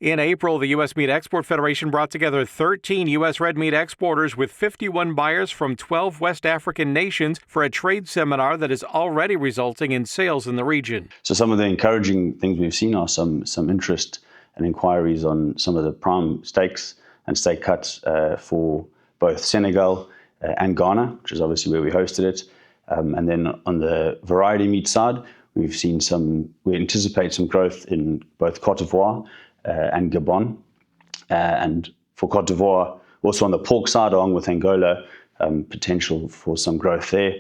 In April, the U.S. Meat Export Federation brought together 13 U.S. red meat exporters with 51 buyers from 12 West African nations for a trade seminar that is already resulting in sales in the region. So some of the encouraging things we've seen are some interest and inquiries on some of the prime steaks and steak cuts for both Senegal and Ghana, which is obviously where we hosted it. And then on the variety meat side, we anticipate some growth in both Côte d'Ivoire and Gabon. And for Côte d'Ivoire, also on the pork side, along with Angola, potential for some growth there,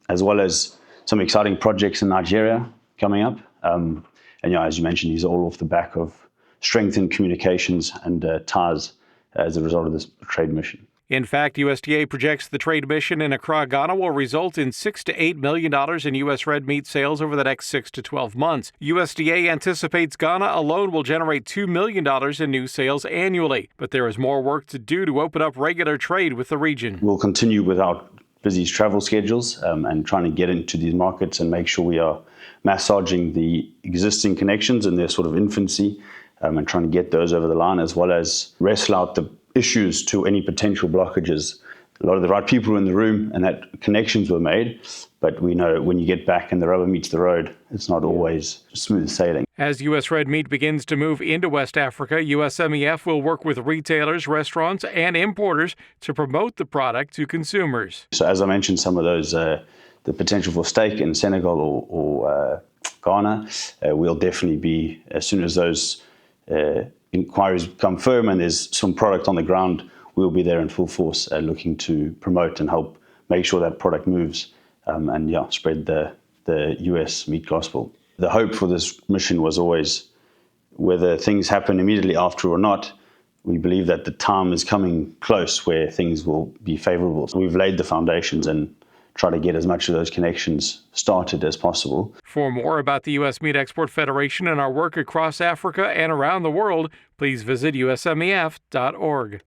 as well as some exciting projects in Nigeria coming up. And as you mentioned, these are all off the back of strengthened communications and ties as a result of this trade mission. In fact, USDA projects the trade mission in Accra, Ghana will result in $6 to $8 million in U.S. red meat sales over the next 6 to 12 months. USDA anticipates Ghana alone will generate $2 million in new sales annually, but there is more work to do to open up regular trade with the region. We'll continue with our busy travel schedules and trying to get into these markets and make sure we are massaging the existing connections in their sort of infancy and trying to get those over the line, as well as wrestle out the issues to any potential blockages. A lot of the right people were in the room and that connections were made, but we know when you get back and the rubber meets the road, it's not always smooth sailing. As U.S. red meat begins to move into West Africa, USMEF will work with retailers, restaurants, and importers to promote the product to consumers. So as I mentioned, some of those, the potential for steak in Senegal or Ghana, will definitely be, as soon as those inquiries become firm and there's some product on the ground, we'll be there in full force looking to promote and help make sure that product moves and spread the US meat gospel. The hope for this mission was always, whether things happen immediately after or not, we believe that the time is coming close where things will be favorable. So we've laid the foundations and try to get as much of those connections started as possible. For more about the U.S. Meat Export Federation and our work across Africa and around the world, please visit usmef.org.